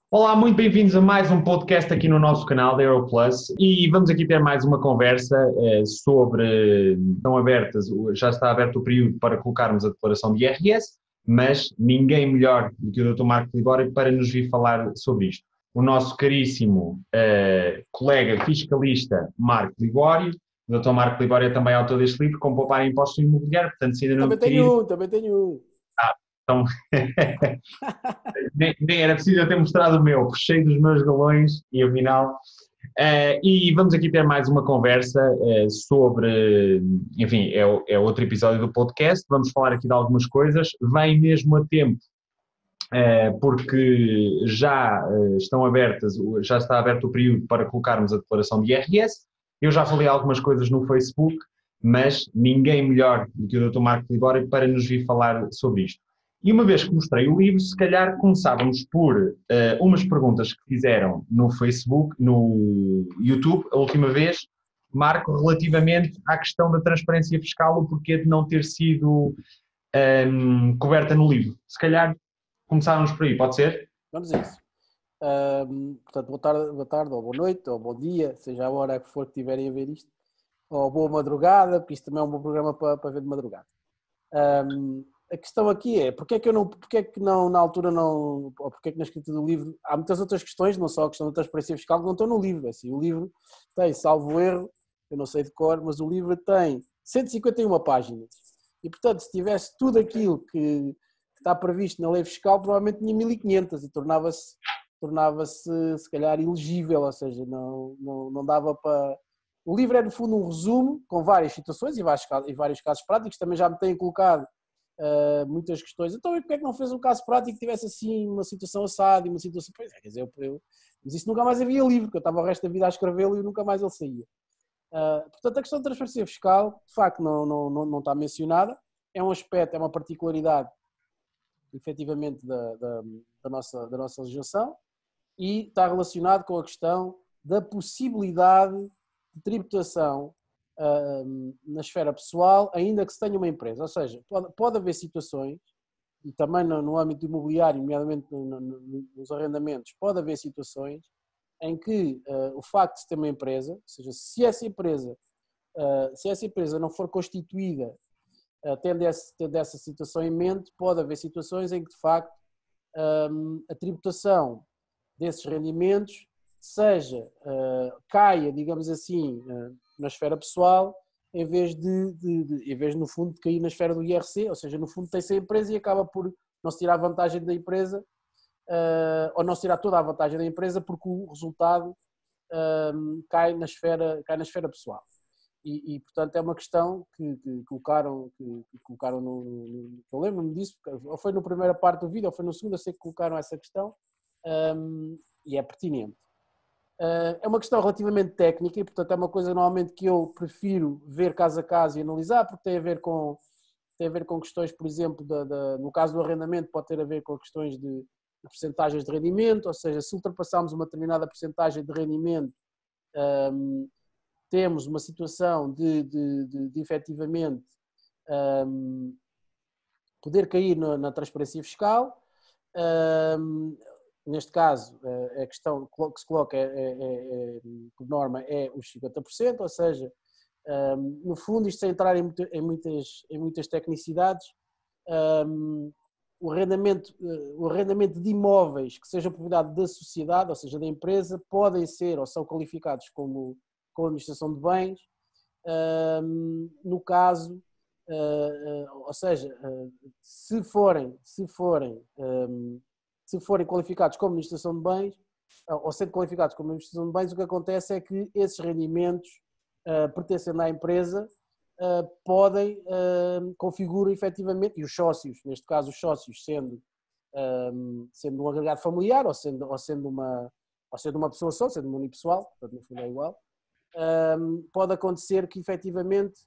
Olá, muito bem-vindos a mais um podcast aqui no nosso canal da Aeroplus e vamos aqui ter mais uma conversa sobre, estão abertas, já está aberto o período para colocarmos a declaração de IRS, mas ninguém melhor do que o Dr. Marco Libório para nos vir falar sobre isto. O nosso caríssimo colega fiscalista Marco Libório, o Dr. Marco Libório é também autor deste livro, Como Poupar em Impostos Imobiliários, portanto, se ainda não Também adquiriram, tenho um, também tenho um. então nem era preciso eu ter mostrado o meu, cheio dos meus galões e afinal. E vamos aqui ter mais uma conversa sobre, enfim, é outro episódio do podcast. Vamos falar aqui de algumas coisas. Vem mesmo a tempo, porque estão abertas, já está aberto o período para colocarmos a declaração de IRS. Eu já falei algumas coisas no Facebook, mas ninguém melhor do que o Dr. Marco Libório para nos vir falar sobre isto. E uma vez que mostrei o livro, se calhar começávamos por umas perguntas que fizeram no Facebook, no YouTube, a última vez, Marco, relativamente à questão da transparência fiscal, o porquê de não ter sido coberta no livro. Se calhar começávamos por aí, pode ser? Vamos a isso. Portanto, boa tarde, ou boa noite, ou bom dia, seja a hora que for que tiverem a ver isto, ou boa madrugada, porque isto também é um bom programa para ver de madrugada. A questão aqui é, porque é que não, na altura não, ou porque é que na escrita do livro, há muitas outras questões, não só a questão da transparência fiscal, que não estão no livro. Assim, o livro tem, salvo erro, eu não sei de cor, mas o livro tem 151 páginas. E, portanto, se tivesse tudo aquilo que está previsto na lei fiscal, provavelmente tinha 1500 e tornava-se se calhar ilegível, ou seja, não dava para... O livro é, no fundo, um resumo com várias situações e vários casos práticos. Também já me têm colocado muitas questões. Então, e porque é que não fez um caso prático que tivesse assim uma situação assada e uma situação... Pois é, quer dizer, mas isso nunca mais havia livro, porque eu estava o resto da vida a escrevê-lo e nunca mais ele saía. Portanto, a questão da transferência fiscal, de facto, não está mencionada. É um aspecto, é uma particularidade, efetivamente, da nossa legislação e está relacionado com a questão da possibilidade de tributação na esfera pessoal, ainda que se tenha uma empresa. Ou seja, pode haver situações, e também no âmbito imobiliário, nomeadamente nos arrendamentos, pode haver situações em que o facto de se ter uma empresa, ou seja, se essa empresa não for constituída tendo essa situação em mente, pode haver situações em que, de facto, a tributação desses rendimentos caia, digamos assim, na esfera pessoal, em vez no fundo, de cair na esfera do IRC, ou seja, no fundo tem-se a empresa e acaba por não se tirar vantagem da empresa, ou não se tirar toda a vantagem da empresa, porque o resultado cai na esfera pessoal. Portanto, é uma questão que colocaram eu lembro-me disso, ou foi na primeira parte do vídeo, ou foi no segundo, eu sei que colocaram essa questão, e é pertinente. É uma questão relativamente técnica e, portanto, é uma coisa normalmente que eu prefiro ver caso a caso e analisar, porque tem a ver com questões, por exemplo, no caso do arrendamento, pode ter a ver com questões de percentagens de rendimento, ou seja, se ultrapassarmos uma determinada percentagem de rendimento, temos uma situação de efetivamente poder cair na transparência fiscal. Neste caso, a questão que se coloca por norma é os 50%, ou seja, no fundo, isto sem entrar em muitas tecnicidades, o arrendamento de imóveis que sejam propriedade da sociedade, ou seja, da empresa, podem ser ou são qualificados como administração de bens, no caso, ou seja, se forem qualificados como administração de bens, ou sendo qualificados como administração de bens, o que acontece é que esses rendimentos pertencendo à empresa configuram efetivamente, e os sócios, neste caso os sócios sendo um agregado familiar ou sendo uma pessoa só, sendo uma unipessoal, portanto no fundo é igual, pode acontecer que efetivamente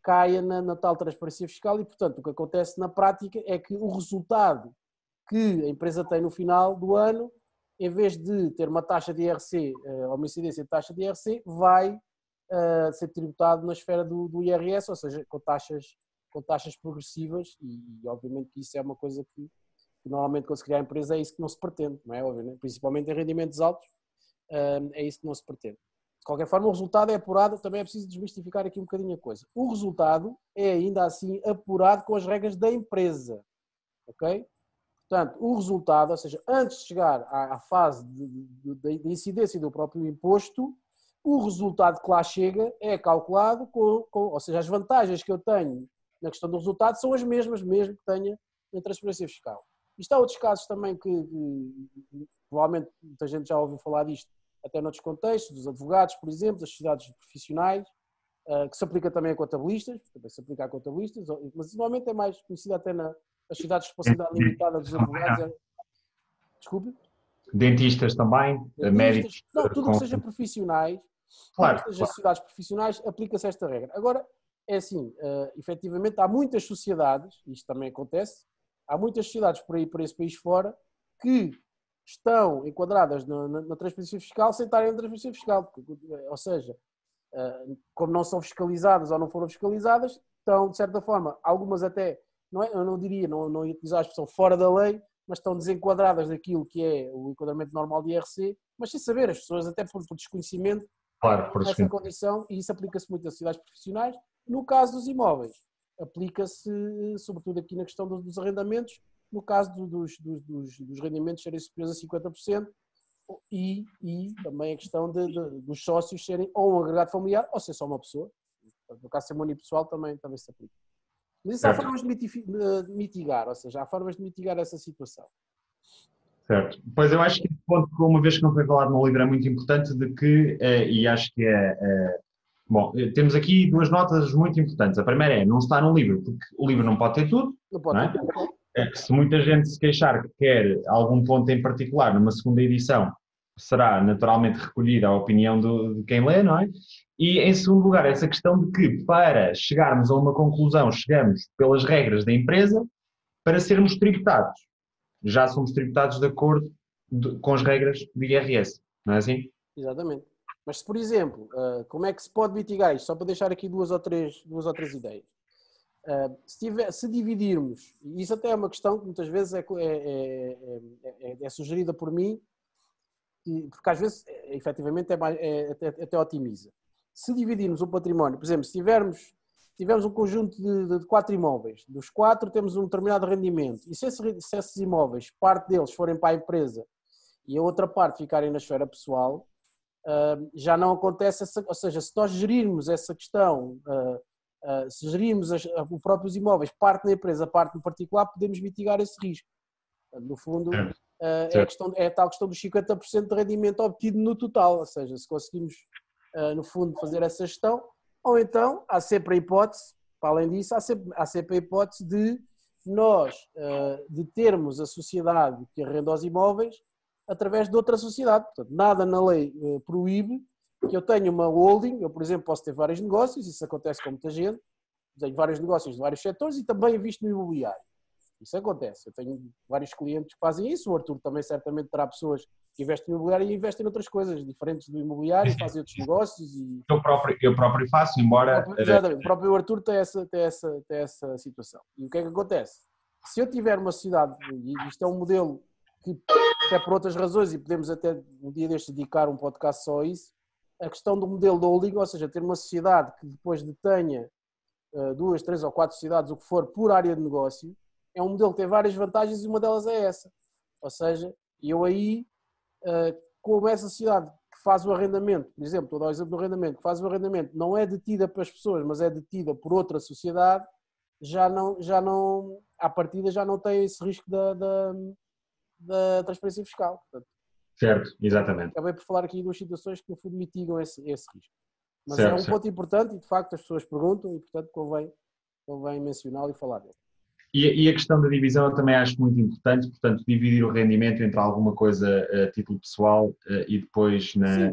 caia na tal transparência fiscal e, portanto, o que acontece na prática é que o resultado que a empresa tem no final do ano, em vez de ter uma taxa de IRC, ou uma incidência de taxa de IRC, vai ser tributado na esfera do IRS, ou seja, com taxas progressivas e obviamente que isso é uma coisa que Normalmente, quando se cria a empresa, é isso que não se pretende, não é óbvio, né? Principalmente em rendimentos altos, é isso que não se pretende. De qualquer forma, o resultado é apurado, também é preciso desmistificar aqui um bocadinho a coisa. O resultado é ainda assim apurado com as regras da empresa, ok? Portanto, o resultado, ou seja, antes de chegar à fase de incidência do próprio imposto, o resultado que lá chega é calculado ou seja, as vantagens que eu tenho na questão do resultado são as mesmas, mesmo que tenha na transferência fiscal. Isto há outros casos também que provavelmente muita gente já ouviu falar disto, até noutros contextos, dos advogados, por exemplo, das sociedades profissionais, que se aplica também a contabilistas, também se aplica a contabilistas, mas normalmente é mais conhecida até nas sociedades de responsabilidade limitada dos advogados. Desculpe? Dentistas também, Dentistas, médicos. não, tudo o que seja profissionais, tudo Claro, que seja claro. sociedades profissionais, aplica-se esta regra. Agora, é assim, efetivamente há muitas sociedades, isto também acontece, há muitas sociedades por aí, por esse país fora, que estão enquadradas na transferência fiscal sem estarem na transferência fiscal. Ou seja, como não são fiscalizadas ou não foram fiscalizadas, estão, de certa forma, algumas até, não é, eu não diria, não ia utilizar a expressão fora da lei, mas estão desenquadradas daquilo que é o enquadramento normal de IRC, mas sem saber, as pessoas até por desconhecimento Claro, por nessa seguinte. condição, e isso aplica-se muito a sociedades profissionais. No caso dos imóveis, aplica-se sobretudo aqui na questão dos arrendamentos, no caso dos rendimentos serem superiores a 50%, e também a questão dos sócios serem ou um agregado familiar ou ser só uma pessoa. No caso de ser unipessoal também se aplica. Mas isso há Certo. formas de mitigar, ou seja, há formas de mitigar essa situação. Certo. Pois eu acho que esse ponto, uma vez que não foi falado no livro, é muito importante de que, e acho que bom, temos aqui duas notas muito importantes. A primeira é, não está no livro, porque o livro não pode ter tudo, Não não pode é? ter tudo, claro. Se muita gente se queixar que quer algum ponto em particular numa segunda edição, será naturalmente recolhida a opinião de quem lê, não é? E, em segundo lugar, essa questão de que, para chegarmos a uma conclusão, chegamos pelas regras da empresa para sermos tributados. Já somos tributados de acordo com as regras do IRS, não é assim? Exatamente. Mas se, por exemplo, como é que se pode mitigar isto? Só para deixar aqui duas ou três ideias. Se dividirmos, e isso até é uma questão que muitas vezes é sugerida por mim, porque às vezes, efetivamente, até otimiza. Se dividirmos o património, por exemplo, se tivermos um conjunto de 4 imóveis, dos 4 temos um determinado rendimento, e se esses imóveis, parte deles forem para a empresa e a outra parte ficarem na esfera pessoal, já não acontece, ou seja, se nós gerirmos essa questão, se gerirmos os próprios imóveis, parte na empresa, parte no particular, podemos mitigar esse risco. No fundo, é a tal questão dos 50% de rendimento obtido no total, ou seja, se conseguimos, no fundo, fazer essa gestão, ou então há sempre a hipótese, para além disso, há sempre a hipótese de nós de termos a sociedade que arrenda os imóveis através de outra sociedade. Portanto, nada na lei proíbe que eu tenha uma holding. Eu, por exemplo, posso ter vários negócios, isso acontece com muita gente, tenho vários negócios de vários setores e também invisto no imobiliário. Isso acontece. Eu tenho vários clientes que fazem isso, o Arthur também certamente terá pessoas que investem no imobiliário e investem em outras coisas diferentes do imobiliário, fazem outros negócios. E Eu próprio faço, embora... Exatamente, o próprio Arthur tem essa situação. E o que é que acontece? Se eu tiver uma sociedade, e isto é um modelo que, até por outras razões, e podemos até um dia destes dedicar um podcast só a isso, a questão do modelo de holding, ou seja, ter uma sociedade que depois detenha 2, 3 ou 4 sociedades, o que for, por área de negócio, é um modelo que tem várias vantagens e uma delas é essa. Ou seja, eu aí, como essa sociedade que faz o arrendamento, por exemplo, estou a dar o exemplo do arrendamento, que faz o arrendamento, não é detida pelas pessoas, mas é detida por outra sociedade, já não, à partida já não tem esse risco da transferência fiscal. Portanto, certo, exatamente. acabei por falar aqui de duas situações que no fundo mitigam esse risco. Mas certo, é um ponto importante e de facto as pessoas perguntam e portanto convém mencioná-lo e falar dele. E a questão da divisão eu também acho muito importante, portanto, dividir o rendimento entre alguma coisa a título pessoal e depois na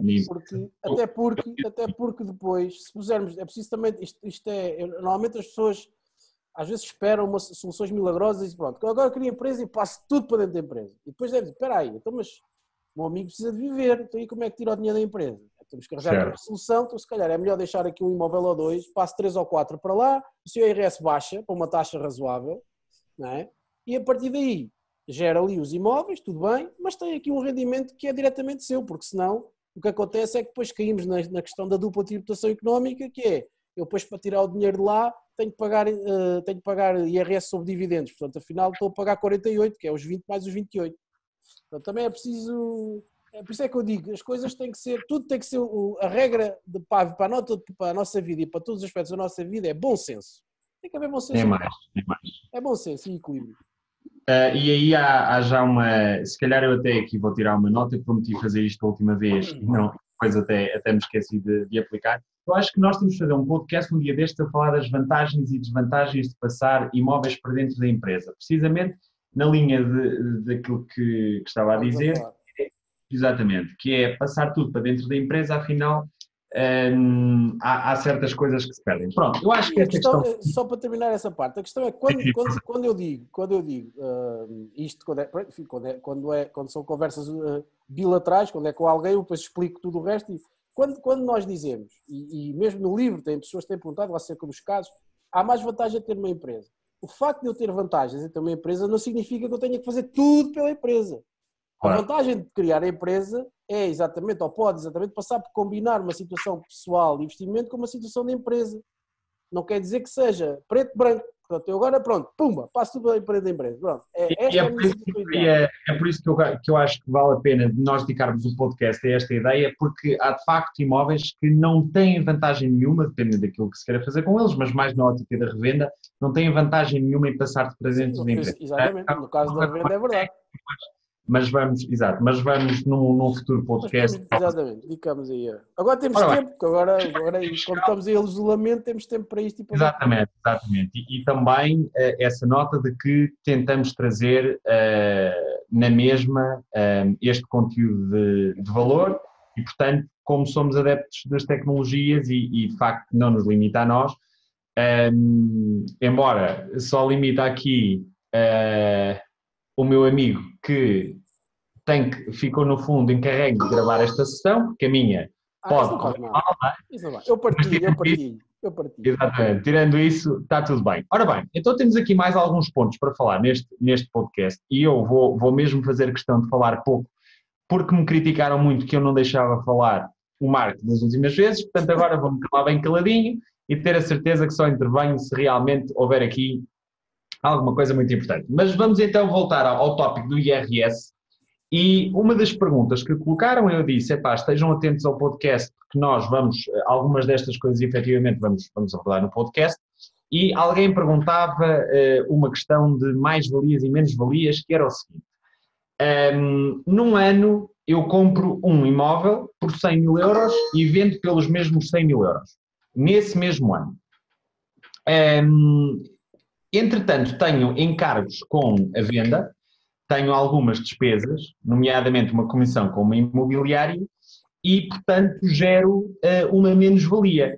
até porque depois, se pusermos, é preciso também, normalmente as pessoas às vezes esperam soluções milagrosas e dizem, pronto, agora eu crio empresa e passo tudo para dentro da empresa. E depois deve dizer, espera aí, então, mas o meu amigo precisa de viver, então aí como é que tira o dinheiro da empresa? Temos que arranjar aqui uma solução, então se calhar é melhor deixar aqui um imóvel ou dois, passo 3 ou 4 para lá, o seu IRS baixa para uma taxa razoável, não é? E a partir daí, gera ali os imóveis, tudo bem, mas tem aqui um rendimento que é diretamente seu, porque senão o que acontece é que depois caímos na questão da dupla tributação económica, que é, eu depois para tirar o dinheiro de lá tenho que pagar IRS sobre dividendos, portanto afinal estou a pagar 48, que é os 20 mais os 28. Portanto, também é preciso, por isso é que eu digo, as coisas têm que ser, tudo tem que ser, a regra para a nossa vida e para todos os aspectos da nossa vida é bom senso. Tem que haver bom senso. Nem mais, nem mais. É bom senso e equilíbrio. E aí há já uma. Se calhar eu até aqui vou tirar uma nota, eu prometi fazer isto a última vez e não, depois até me esqueci de aplicar. Eu acho que nós temos de fazer um podcast um dia destes a falar das vantagens e desvantagens de passar imóveis para dentro da empresa. Precisamente na linha daquilo que estava a dizer. Exatamente, que é passar tudo para dentro da empresa, afinal. Há certas coisas que se perdem. Pronto, eu acho que esta questão... Só para terminar essa parte, a questão é quando eu digo isto, quando são conversas bilaterais, quando é com alguém, eu depois explico tudo o resto, e quando nós dizemos, e mesmo no livro tem pessoas que têm perguntado acerca dos casos, há mais vantagem de ter uma empresa. O facto de eu ter vantagens em ter uma empresa não significa que eu tenha que fazer tudo pela empresa. A vantagem de criar a empresa é exatamente, ou pode exatamente, passar por combinar uma situação pessoal de investimento com uma situação de empresa. Não quer dizer que seja preto e branco. Portanto, eu agora, pronto, pumba, passo tudo a empresa da empresa. Pronto, esta é a minha situação ideal. É por isso que eu acho que vale a pena nós dedicarmos o podcast a esta ideia, porque há de facto imóveis que não têm vantagem nenhuma, depende daquilo que se queira fazer com eles, mas mais na ótica da revenda, não têm vantagem nenhuma em passar para dentro da empresa. Exatamente, no caso da revenda é verdade. Mas vamos num futuro podcast. Exatamente, dedicamos aí. Agora temos tempo, porque agora quando estamos em isolamento, temos tempo para isto e para Exatamente. E também essa nota de que tentamos trazer na mesma este conteúdo de valor e, portanto, como somos adeptos das tecnologias e de facto não nos limita a nós, embora só limita aqui o meu amigo que ficou no fundo encarregue de gravar esta sessão, porque a minha pode correr mal, não é? Isso não vai. Eu partilho. Exatamente, tirando isso, está tudo bem. Ora bem, então temos aqui mais alguns pontos para falar neste podcast e eu vou mesmo fazer questão de falar pouco, porque me criticaram muito que eu não deixava falar o Marco das últimas vezes, portanto agora vou-me calar bem caladinho e ter a certeza que só intervenho se realmente houver aqui alguma coisa muito importante. Mas vamos então voltar ao tópico do IRS e uma das perguntas que colocaram, eu disse, estejam atentos ao podcast porque nós algumas destas coisas efetivamente vamos abordar no podcast e alguém perguntava uma questão de mais-valias e menos-valias que era o seguinte, num ano eu compro um imóvel por 100 mil euros e vendo pelos mesmos 100 mil euros, nesse mesmo ano. Entretanto, tenho encargos com a venda, tenho algumas despesas, nomeadamente uma comissão com uma imobiliária, e, portanto, gero uma menos-valia.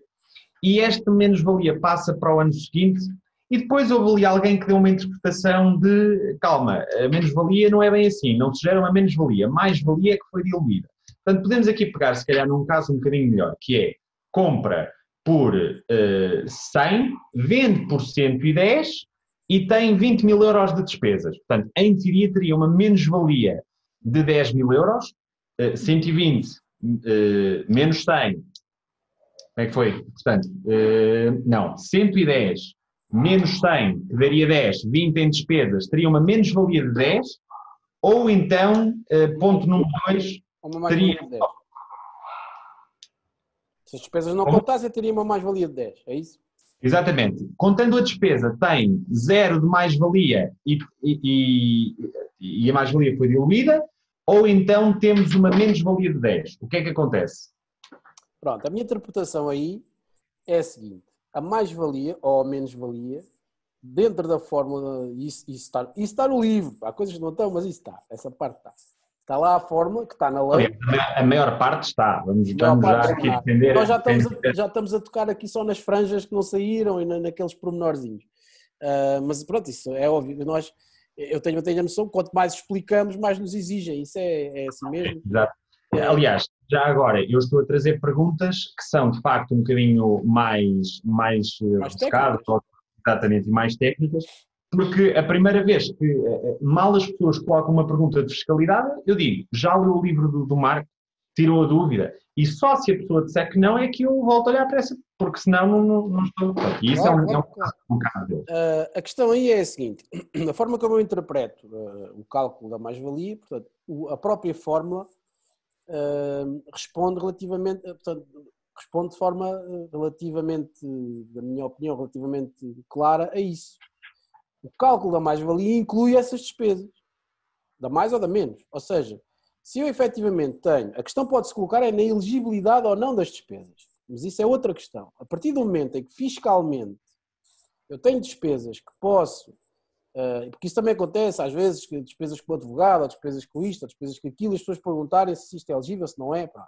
E esta menos-valia passa para o ano seguinte, e depois houve ali alguém que deu uma interpretação de, calma, a menos-valia não é bem assim, não se gera uma menos-valia, mais-valia é que foi diluída. Portanto, podemos aqui pegar, se calhar, num caso um bocadinho melhor, que é compra por 100, vende por 110 e tem 20 mil euros de despesas. Portanto, em teoria teria uma menos-valia de 10 mil euros, 120 menos 100, como é que foi? Portanto, 110 menos 100, que daria 10, 20 em despesas, teria uma menos-valia de 10, ou então, ponto número 2, teria... Se as despesas não contassem, teria uma mais-valia de 10, é isso? Exatamente. Contando a despesa, tem 0 de mais-valia e a mais-valia foi diluída, ou então temos uma menos-valia de 10. O que é que acontece? Pronto, a minha interpretação aí é a seguinte. A mais-valia ou a menos-valia, dentro da fórmula, isso está no livro. Há coisas que não estão, mas isso está. Essa parte está. Está lá a fórmula que está na lei. A maior parte está. Vamos já aqui defender. Nós já estamos a tocar aqui só nas franjas que não saíram e naqueles pormenorzinhos. Mas pronto, isso é óbvio. Eu tenho a noção que quanto mais explicamos, mais nos exigem. Isso é assim mesmo. Exato. Aliás, já agora, eu estou a trazer perguntas que são, de facto, um bocadinho mais rebuscadas, exatamente, e mais técnicas, Porque a primeira vez que mal as pessoas colocam uma pergunta de fiscalidade, eu digo, já leu o livro do Marco, tirou a dúvida, e só se a pessoa disser que não é que eu volto a olhar para essa, porque senão não estou. E isso Claro, é claro, um claro. caso complicado dele. A questão aí é a seguinte, a forma como eu interpreto o cálculo da mais-valia, portanto, a própria fórmula responde relativamente, portanto, responde de forma relativamente, da minha opinião, relativamente clara a isso. O cálculo da mais-valia inclui essas despesas, da mais ou da menos. Ou seja, se eu efetivamente tenho, a questão pode-se colocar é na elegibilidade ou não das despesas, mas isso é outra questão. A partir do momento em que fiscalmente eu tenho despesas que posso, porque isso também acontece às vezes, que despesas com o advogado, ou despesas com isto, ou despesas com aquilo, as pessoas perguntarem se isto é elegível, se não é. Pá.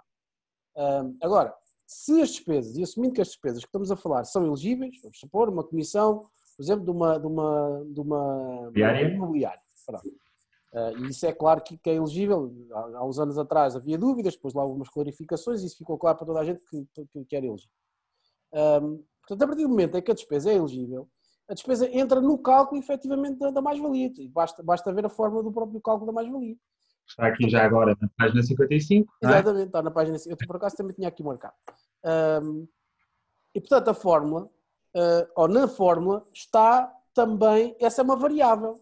Agora, se as despesas, e assumindo que as despesas que estamos a falar são elegíveis, vamos supor uma comissão, por exemplo, de uma imobiliária. E isso é claro que é elegível. Há uns anos atrás havia dúvidas, depois lá houve umas clarificações e isso ficou claro para toda a gente que era elegível. Portanto, a partir do momento em que a despesa é elegível, a despesa entra no cálculo efetivamente da mais-valia. Basta ver a forma do próprio cálculo da mais-valia. Está aqui já agora na página 55, não é? Exatamente, está na página. Eu por acaso também tinha aqui marcado. E portanto a fórmula, ou na fórmula, está também, essa é uma variável.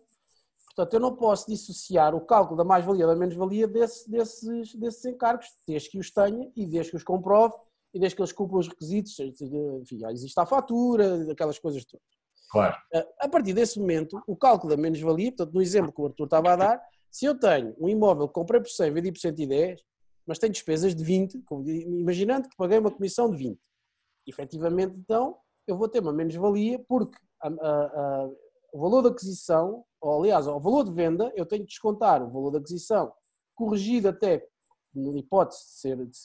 Portanto, eu não posso dissociar o cálculo da mais-valia ou da menos-valia desses encargos, desde que os tenha e desde que os comprove e desde que eles cumpram os requisitos, enfim, existe a fatura, aquelas coisas todas. Claro. A partir desse momento, o cálculo da menos-valia, portanto, no exemplo que o Arthur estava a dar, se eu tenho um imóvel que comprei por 100, vendi por 110, mas tenho despesas de 20, imaginando que paguei uma comissão de 20, efetivamente, então, eu vou ter uma menos-valia porque o valor da aquisição, ou aliás, o valor de venda, eu tenho que descontar o valor da aquisição, corrigido até, na hipótese de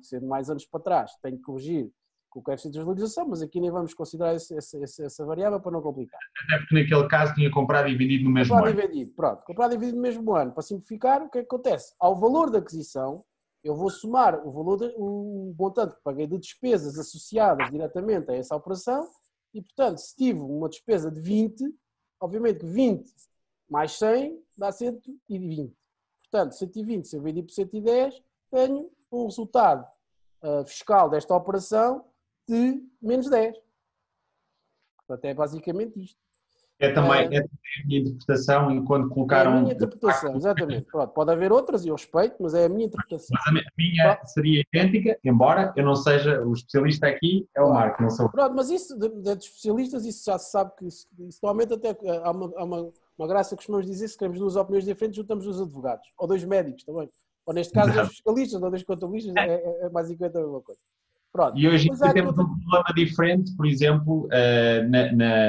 ser mais anos para trás, tenho que corrigir com o coeficiente de desvalorização, mas aqui nem vamos considerar essa variável para não complicar. Até porque naquele caso tinha comprado e vendido no mesmo Comprado ano. e vendido, pronto. Comprado e vendido no mesmo ano. Para simplificar, o que é que acontece? Ao valor da aquisição, eu vou somar o montante que paguei de despesas associadas diretamente a essa operação e, portanto, se tive uma despesa de 20, obviamente que 20 mais 100 dá 120. Portanto, 120, se eu vendi por 110, tenho um resultado fiscal desta operação de menos 10. Portanto, é basicamente isto. É também a minha interpretação enquanto É a colocaram. minha interpretação, exatamente. Pronto, pode haver outras e eu respeito, mas é a minha interpretação. Mas a minha seria idêntica, embora eu não seja o especialista aqui, é o Marco, não sou. Pronto, mas isso de especialistas, isso já se sabe que isso normalmente até há uma graça que costumamos dizer, se queremos duas opiniões diferentes, juntamos dois advogados, ou dois médicos também. Ou neste caso, dois fiscalistas, ou dois contabilistas, é basicamente a mesma coisa. Pronto. E hoje em dia temos um problema diferente, por exemplo,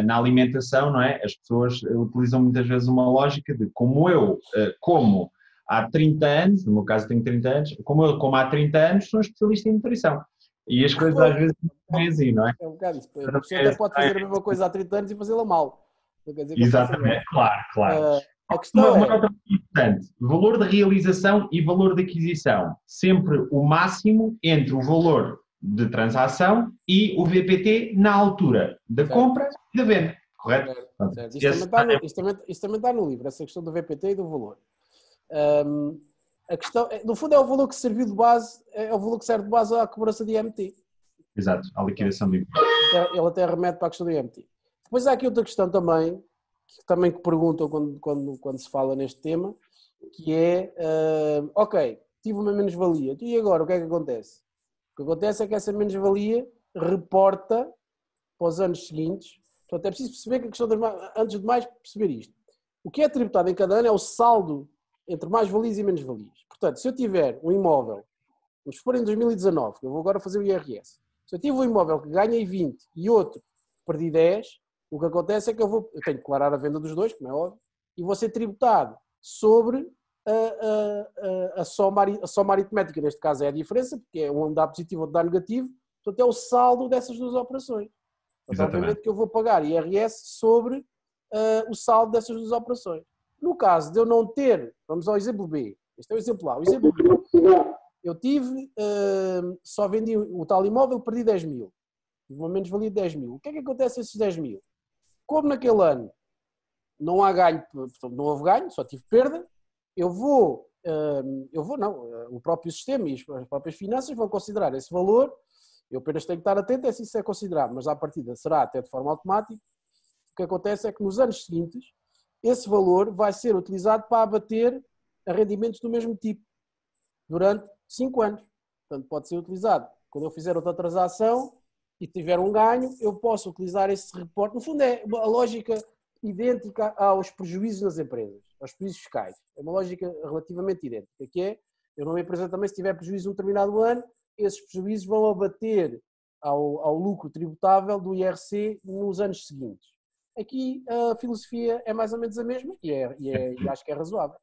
na alimentação, não é? As pessoas utilizam muitas vezes uma lógica de como eu como há 30 anos, no meu caso tenho 30 anos, como eu como há 30 anos, sou um especialista em nutrição. E as coisas às vezes não é assim, não é? É um bocado isso. A pessoa até pode fazer a mesma coisa há 30 anos e fazê-la mal. Não quer dizer que exatamente, claro. A questão uma nota importante, valor de realização e valor de aquisição. Sempre o máximo entre o valor de transação e o VPT na altura da compra e da venda, correto? Certo. Isso também está no livro, essa questão do VPT e do valor. A questão, no fundo, é o valor que serviu de base, é o valor que serve de base à cobrança de IMT. Exato, à liquidação de imposto. Ele até remete para a questão do IMT. Depois há aqui outra questão também que perguntam quando se fala neste tema, que é, ok, tive uma menos-valia, e agora o que é que acontece? O que acontece é que essa menos-valia reporta para os anos seguintes. Portanto, é preciso perceber que a questão antes de mais perceber isto. O que é tributado em cada ano é o saldo entre mais-valias e menos-valias. Portanto, se eu tiver um imóvel, vamos supor em 2019, eu vou agora fazer o IRS, se eu tive um imóvel que ganhei 20 e outro perdi 10, o que acontece é que eu tenho que declarar a venda dos dois, como é óbvio, e vou ser tributado sobre a soma aritmética, neste caso é a diferença, porque é um dá positivo ou outro dá negativo, portanto é o saldo dessas duas operações. Portanto, obviamente que eu vou pagar IRS sobre o saldo dessas duas operações. No caso de eu não ter, vamos ao exemplo B, este é o exemplo A, o exemplo B, eu tive, só vendi o tal imóvel, perdi 10 mil, tive uma menos-valia de 10 mil. O que é que acontece a esses 10 mil? Como naquele ano não há ganho, portanto, não houve ganho, só tive perda, o próprio sistema e as próprias finanças vão considerar esse valor, eu apenas tenho que estar atento se isso é considerado, mas à partida será até de forma automática. O que acontece é que nos anos seguintes, esse valor vai ser utilizado para abater a rendimentos do mesmo tipo, durante 5 anos. Portanto, pode ser utilizado. Quando eu fizer outra transação e tiver um ganho, eu posso utilizar esse reporte. No fundo, é a lógica idêntica aos prejuízos nas empresas, aos prejuízos fiscais. É uma lógica relativamente idêntica, que é, eu numa empresa também, se tiver prejuízo num determinado ano, esses prejuízos vão abater ao lucro tributável do IRC nos anos seguintes. Aqui a filosofia é mais ou menos a mesma e acho que é razoável.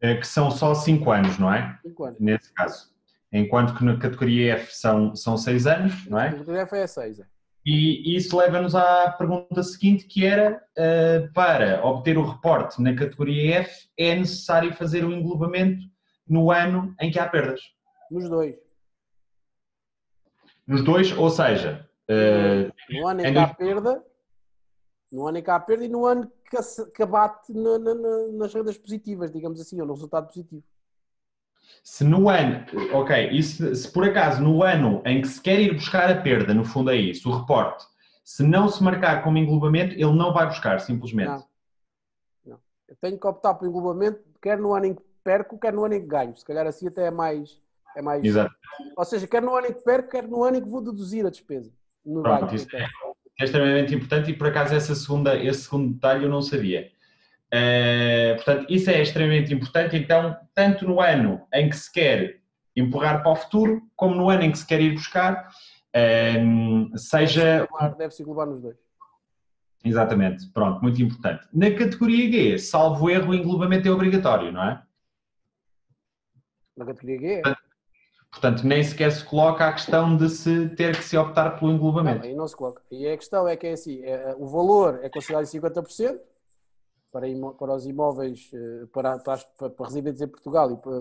Que são só 5 anos, não é? 5 anos. Nesse caso. Enquanto que na categoria F são 6 anos, não é? Na categoria F é 6, é. E isso leva-nos à pergunta seguinte, que era, para obter o reporte na categoria F, é necessário fazer o englobamento no ano em que há perdas? Nos dois. Nos dois, ou seja... no ano em que há perda, e no ano que abate nas rendas positivas, digamos assim, ou no resultado positivo. Se no ano, ok, e se por acaso no ano em que se quer ir buscar a perda, no fundo é isso, o reporte, se não se marcar como englobamento, ele não vai buscar, simplesmente. Não. Eu tenho que optar por englobamento, quer no ano em que perco, quer no ano em que ganho. Se calhar assim até é mais... Exato. Ou seja, quer no ano em que perco, quer no ano em que vou deduzir a despesa. No Pronto, ganho, isso é extremamente importante e por acaso esse segundo detalhe eu não sabia. Portanto, isso é extremamente importante, então, tanto no ano em que se quer empurrar para o futuro, como no ano em que se quer ir buscar, seja... Deve-se englobar nos dois. Exatamente, pronto, muito importante. Na categoria G, salvo erro, o englobamento é obrigatório, não é? Na categoria G é. Portanto, nem sequer se coloca a questão de se ter que se optar pelo englobamento. Não, aí não se coloca. E a questão é que é assim, o valor é considerado em 50%, para os imóveis, para residentes em Portugal e para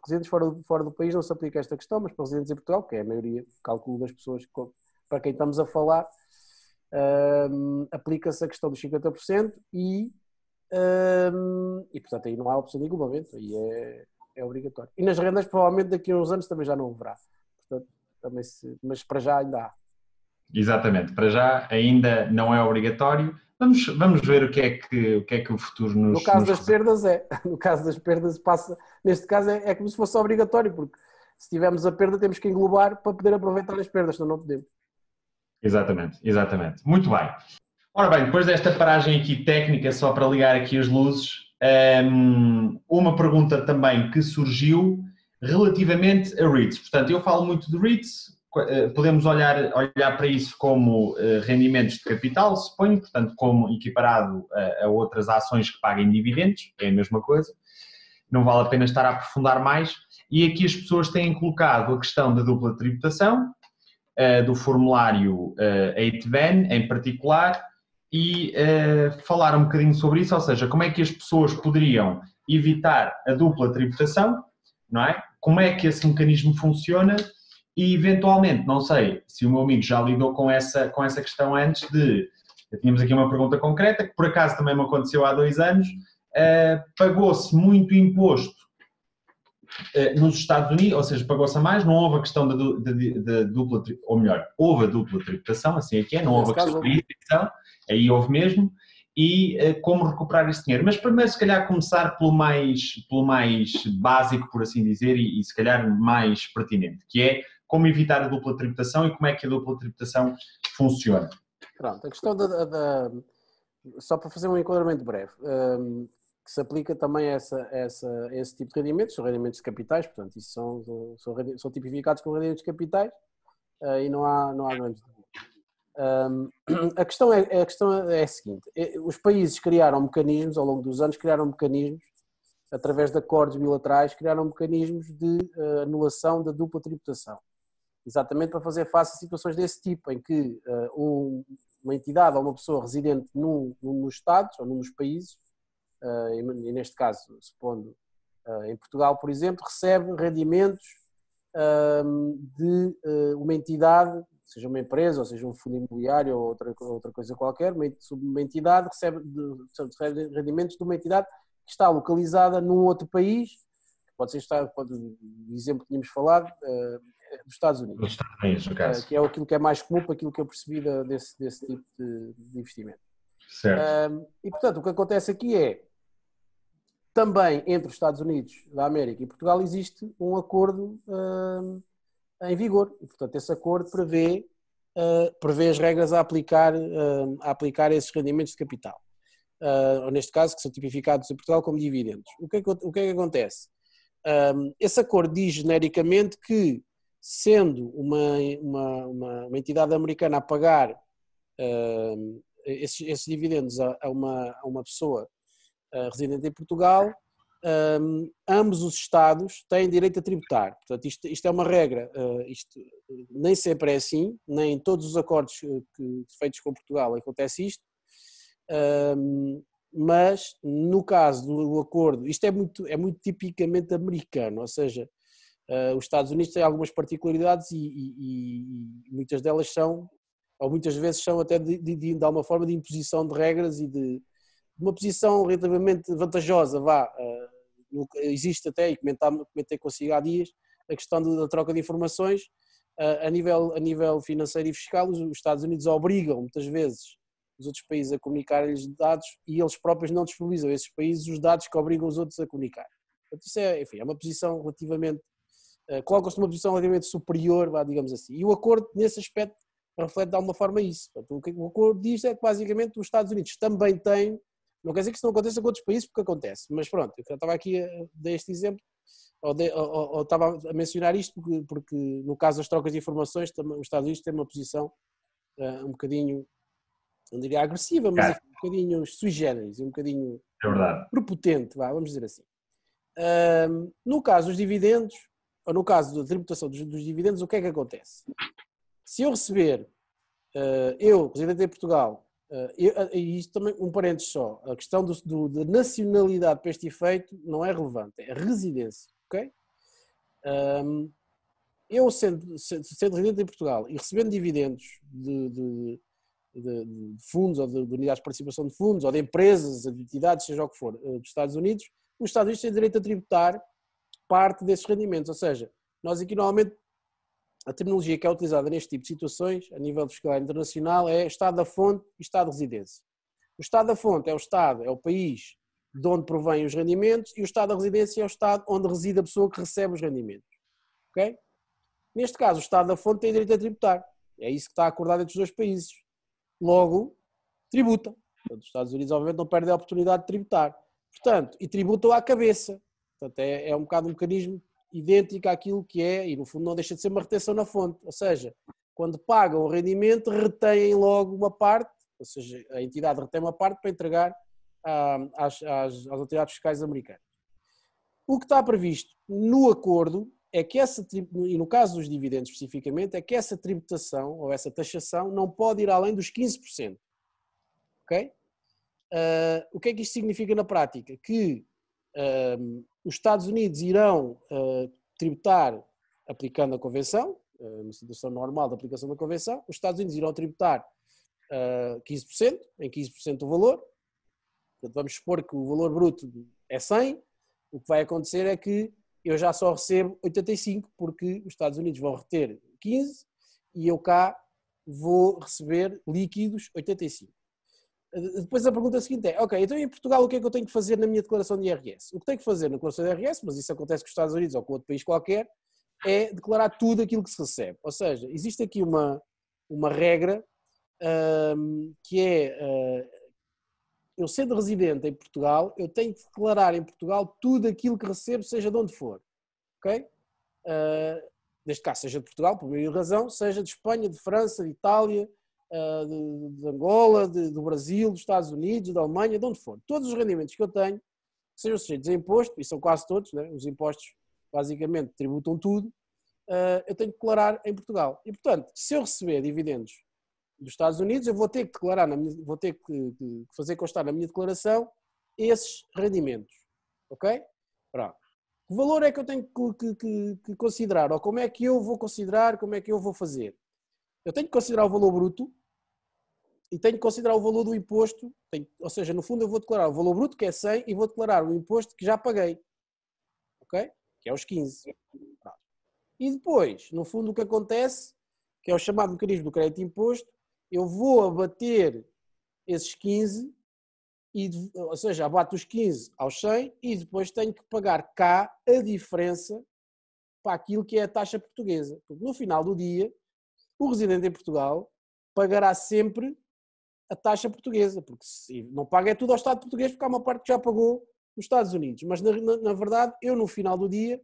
residentes fora do país não se aplica esta questão, mas para residentes em Portugal, que é a maioria, cálculo das pessoas para quem estamos a falar, aplica-se a questão dos 50% e portanto aí não há opção de englobamento, aí é obrigatório. E nas rendas provavelmente daqui a uns anos também já não haverá, portanto, mas para já ainda há. Exatamente, para já ainda não é obrigatório. Vamos ver o que é que o futuro nos... No caso das perdas no caso das perdas passa, neste caso é como se fosse obrigatório, porque se tivermos a perda temos que englobar para poder aproveitar as perdas, senão não podemos. Exatamente. Muito bem. Ora bem, depois desta paragem aqui técnica, só para ligar aqui as luzes, uma pergunta também que surgiu relativamente a REITs. Portanto, eu falo muito de REITs, podemos olhar para isso como rendimentos de capital, suponho, portanto, como equiparado a outras ações que paguem dividendos, é a mesma coisa. Não vale a pena estar a aprofundar mais. E aqui as pessoas têm colocado a questão da dupla tributação, do formulário 8VAN em particular, e falar um bocadinho sobre isso, ou seja, como é que as pessoas poderiam evitar a dupla tributação, não é? Como é que esse mecanismo funciona e, eventualmente, não sei se o meu amigo já lidou com essa questão antes de... Tínhamos aqui uma pergunta concreta, que por acaso também me aconteceu há 2 anos, pagou-se muito imposto nos Estados Unidos, ou seja, pagou-se a mais, não houve a questão da dupla, ou melhor, houve a dupla tributação, assim é que é, não houve a questão da tributação, aí houve mesmo, e como recuperar esse dinheiro. Mas primeiro, se calhar, começar pelo mais básico, por assim dizer, e se calhar mais pertinente, que é como evitar a dupla tributação e como é que a dupla tributação funciona. Pronto, a questão só para fazer um enquadramento breve, que se aplica também a esse tipo de rendimentos, são rendimentos de capitais, portanto, isso são tipificados como rendimentos de capitais e não há grandes dúvidas. A questão é a seguinte, os países criaram mecanismos, ao longo dos anos, através de acordos bilaterais, criaram mecanismos de anulação da dupla tributação, exatamente para fazer face a situações desse tipo, em que uma entidade ou uma pessoa residente num dos Estados ou num dos países, e neste caso, supondo em Portugal, por exemplo, recebe rendimentos de uma entidade seja uma empresa, ou seja um fundo imobiliário ou outra coisa qualquer, uma entidade recebe rendimentos de uma entidade que está localizada num outro país, pode ser, o exemplo que tínhamos falado, dos Estados Unidos. Dos Estados Unidos, no caso. Que é aquilo que é mais comum para aquilo que eu percebi desse tipo de investimento. Certo. E, portanto, o que acontece aqui é, também entre os Estados Unidos da América e Portugal existe um acordo em vigor. E, portanto, esse acordo prevê as regras a aplicar a esses rendimentos de capital. Ou neste caso, que são tipificados em Portugal como dividendos. O que é que acontece? Esse acordo diz genericamente que, sendo uma entidade americana a pagar esses dividendos a uma pessoa residente em Portugal, ambos os Estados têm direito a tributar. Portanto, isto é uma regra, isto nem sempre é assim, nem em todos os acordos feitos com Portugal acontece isto, mas no caso do acordo, isto é muito tipicamente americano, ou seja, os Estados Unidos têm algumas particularidades e muitas delas são, ou muitas vezes são até de alguma forma de imposição de regras e de uma posição relativamente vantajosa, existe até, e comentei consigo há dias, a questão da troca de informações a nível financeiro e fiscal. Os Estados Unidos obrigam muitas vezes os outros países a comunicarem-lhes dados e eles próprios não disponibilizam a esses países os dados que obrigam os outros a comunicar. Portanto, isso é uma posição relativamente, coloca-se numa posição relativamente superior, digamos assim. E o acordo, nesse aspecto, reflete de alguma forma isso. Portanto, o que o acordo diz é que, basicamente, os Estados Unidos também têm, não quer dizer que isso não aconteça com outros países, porque acontece, mas pronto, eu estava aqui a dar este exemplo, ou estava a mencionar isto, porque no caso das trocas de informações, também, os Estados Unidos têm uma posição um bocadinho, não diria agressiva, mas enfim, um bocadinho sui generis, um bocadinho prepotente, vamos dizer assim. No caso dos dividendos, ou no caso da tributação dos dividendos, o que é que acontece? Se eu receber, eu, residente em Portugal, e isto também, um parênteses só, a questão da nacionalidade para este efeito não é relevante, é residência, ok? Eu, sendo residente em Portugal e recebendo dividendos de fundos ou de unidades de participação de fundos ou de empresas, de entidades, seja o que for, dos Estados Unidos, os Estados Unidos têm direito a tributar parte desses rendimentos. Ou seja, nós aqui normalmente a terminologia que é utilizada neste tipo de situações, a nível fiscal internacional, é Estado da fonte e Estado de residência. O Estado da fonte é o país de onde provém os rendimentos e o Estado da residência é o Estado onde reside a pessoa que recebe os rendimentos. Ok? Neste caso, o Estado da fonte tem direito a tributar. É isso que está acordado entre os dois países. Logo, tributam. Portanto, os Estados Unidos, obviamente, não perdem a oportunidade de tributar. Portanto, e tributam à cabeça. Portanto, é um mecanismo idêntico àquilo que é, e no fundo não deixa de ser uma retenção na fonte. Ou seja, quando pagam o rendimento, retêm logo uma parte, ou seja, a entidade retém uma parte para entregar às autoridades fiscais americanas. O que está previsto no acordo é que e no caso dos dividendos especificamente, é que essa tributação ou essa taxação não pode ir além dos 15%. Ok? O que é que isto significa na prática? Que os Estados Unidos irão tributar aplicando a Convenção, na situação normal da aplicação da Convenção, os Estados Unidos irão tributar 15%, em 15% do valor. Portanto, vamos supor que o valor bruto é 100, o que vai acontecer é que eu já só recebo 85, porque os Estados Unidos vão reter 15 e eu cá vou receber líquidos 85. Depois a pergunta seguinte é, ok, então em Portugal o que é que eu tenho que fazer na minha declaração de IRS? O que tenho que fazer na declaração de IRS, mas isso acontece com os Estados Unidos ou com outro país qualquer, é declarar tudo aquilo que se recebe. Ou seja, existe aqui uma regra que é, eu sendo residente em Portugal, eu tenho que declarar em Portugal tudo aquilo que recebo, seja de onde for. Ok? Neste caso, seja de Portugal, por meio de razão, seja de Espanha, de França, de Itália, de Angola, do Brasil, dos Estados Unidos, da Alemanha, de onde for. Todos os rendimentos que eu tenho, que sejam sujeitos a imposto, e são quase todos, né? Os impostos basicamente tributam tudo, eu tenho que declarar em Portugal. E, portanto, se eu receber dividendos dos Estados Unidos, eu vou ter que declarar, vou ter que fazer constar na minha declaração esses rendimentos. Ok? Pronto. Que valor é que eu tenho que considerar? Ou como é que eu vou considerar, como é que eu vou fazer? Eu tenho que considerar o valor bruto e tenho que considerar o valor do imposto, ou seja, no fundo eu vou declarar o valor bruto, que é 100, e vou declarar o imposto que já paguei, ok? Que é os 15. E depois, no fundo, o que acontece, que é o chamado mecanismo do crédito imposto, eu vou abater esses 15, ou seja, abato os 15 aos 100 e depois tenho que pagar cá a diferença para aquilo que é a taxa portuguesa. Porque no final do dia, o residente em Portugal pagará sempre a taxa portuguesa, porque se não paga é tudo ao Estado português, porque há uma parte que já pagou nos Estados Unidos. Mas, na verdade, eu no final do dia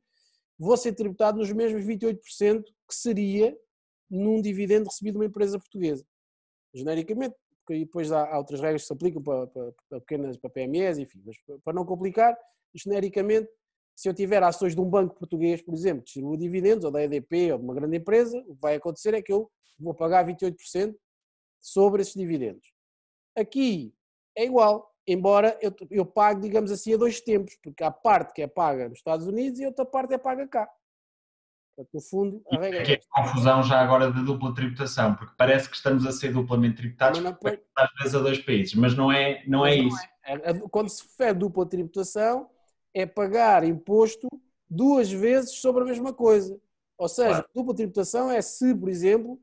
vou ser tributado nos mesmos 28% que seria num dividendo recebido de uma empresa portuguesa. Genericamente, porque depois há outras regras que se aplicam para pequenas, para PMEs, enfim, mas para não complicar, genericamente, se eu tiver ações de um banco português, por exemplo, distribua dividendos, ou da EDP, ou de uma grande empresa, o que vai acontecer é que eu vou pagar 28% sobre esses dividendos. Aqui é igual, embora eu pague, digamos assim, a dois tempos, porque há parte que é paga nos Estados Unidos e outra parte é paga cá. Portanto, no fundo, a regra é esta. A confusão já agora da dupla tributação, porque parece que estamos a ser duplamente tributados às vezes a dois países, mas não é isso. Quando se refere dupla tributação, é pagar imposto duas vezes sobre a mesma coisa. Ou seja, claro, dupla tributação é se, por exemplo,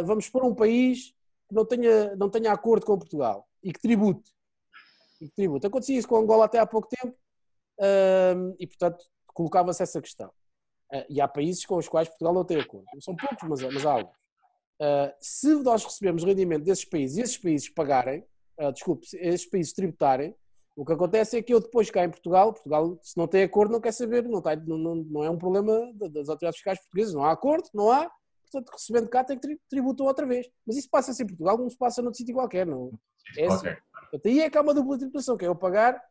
vamos pôr um país que não tenha acordo com Portugal e que tribute. Acontecia isso com Angola até há pouco tempo e, portanto, colocava-se essa questão. E há países com os quais Portugal não tem acordo. São poucos, mas há alguns. Se nós recebemos rendimento desses países e esses países pagarem, esses países tributarem, o que acontece é que eu depois cá em Portugal, se não tem acordo não quer saber, não é um problema das autoridades fiscais portuguesas, não há acordo, não há, portanto recebendo cá tem que tributar outra vez. Mas isso passa-se em Portugal, não se passa noutro sítio qualquer, não é assim. Portanto, aí é que há uma dupla tributação, que é eu pagar,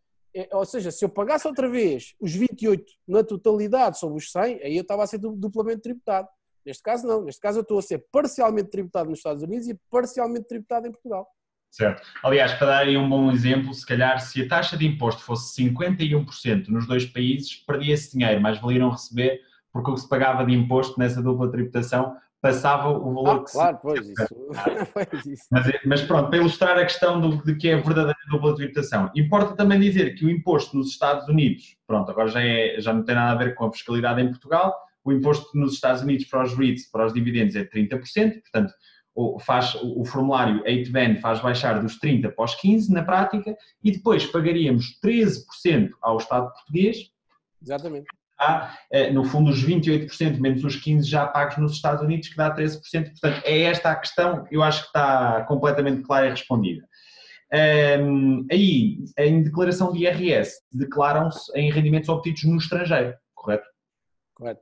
ou seja, se eu pagasse outra vez os 28 na totalidade sobre os 100, aí eu estava a ser duplamente tributado. Neste caso não, neste caso eu estou a ser parcialmente tributado nos Estados Unidos e parcialmente tributado em Portugal. Certo. Aliás, para dar aí um bom exemplo, se calhar se a taxa de imposto fosse 51% nos dois países, perdia-se dinheiro, mas valia não receber, porque o que se pagava de imposto nessa dupla tributação passava o valor que claro, pois isso. Mas pronto, para ilustrar a questão de que é a verdadeira dupla tributação, importa também dizer que o imposto nos Estados Unidos, pronto, agora já não tem nada a ver com a fiscalidade em Portugal, o imposto nos Estados Unidos para os REITs, para os dividendos é de 30%, portanto, o formulário 8BAN faz baixar dos 30% para os 15% na prática e depois pagaríamos 13% ao Estado português. Exatamente. No fundo, os 28% menos os 15% já pagos nos Estados Unidos, que dá 13%. Portanto, é esta a questão, eu acho que está completamente clara e respondida. Aí, em declaração de IRS, declaram-se em rendimentos obtidos no estrangeiro, correto? Correto.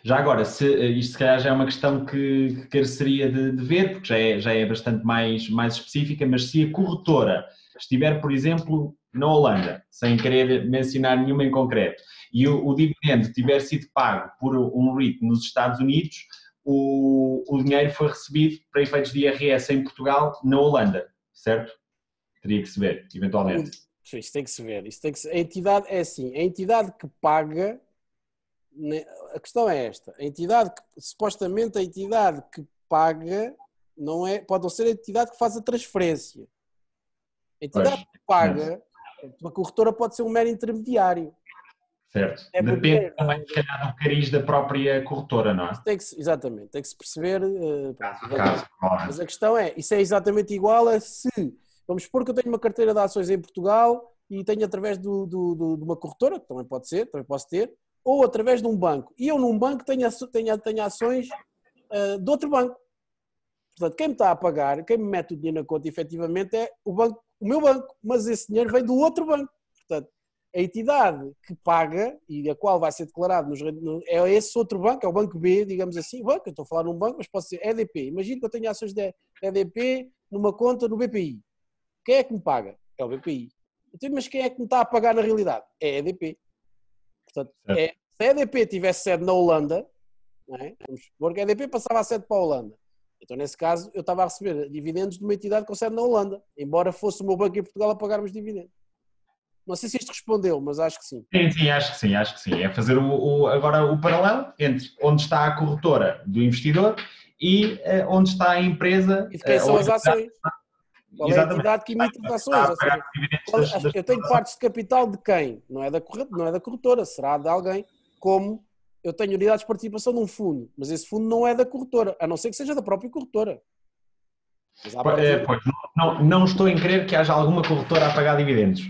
Já agora, isto se calhar já é uma questão que careceria de ver, porque já é bastante mais específica, mas se a corretora estiver, por exemplo, na Holanda, sem querer mencionar nenhuma em concreto, e o dividendo tiver sido pago por um REIT nos Estados Unidos, o dinheiro foi recebido para efeitos de IRS em Portugal, na Holanda, certo? Teria que se ver, eventualmente. Isso tem que se ver. A entidade é assim, a entidade que paga... A questão é esta, supostamente a entidade que paga pode não ser a entidade que faz a transferência. A entidade que paga, a corretora pode ser um mero intermediário. Certo. Depende também, se calhar, do cariz da própria corretora, não é? Exatamente, tem que se perceber. Mas a questão é, isso é exatamente igual a se, vamos supor que eu tenho uma carteira de ações em Portugal e tenho através de uma corretora, que também posso ter, ou através de um banco. E eu num banco tenho ações de outro banco. Portanto, quem me está a pagar, quem me mete o dinheiro na conta, efetivamente, é o meu banco. Mas esse dinheiro vem do outro banco. Portanto, a entidade que paga e a qual vai ser declarado é esse outro banco, é o banco B, digamos assim. Eu estou a falar num banco, mas pode ser EDP. Imagino que eu tenho ações de EDP numa conta no BPI. Quem é que me paga? É o BPI. Mas quem é que me está a pagar na realidade? É a EDP. Portanto, se a EDP tivesse sede na Holanda, não é? Vamos supor que a EDP passava a sede para a Holanda. Então, nesse caso, eu estava a receber dividendos de uma entidade com sede na Holanda, embora fosse o meu banco em Portugal a pagar-me os dividendos. Não sei se isto respondeu, mas acho que sim. Sim, acho que sim. É fazer agora o paralelo entre onde está a corretora do investidor e onde está a empresa. E de quem são as ações? Qual é a Exatamente. entidade que emite as ações? Ou seja, eu tenho partes de capital de quem? Não é da corretora, será de alguém. Como eu tenho unidades de participação num fundo, mas esse fundo não é da corretora, a não ser que seja da própria corretora. Pois, não estou em crer que haja alguma corretora a pagar dividendos,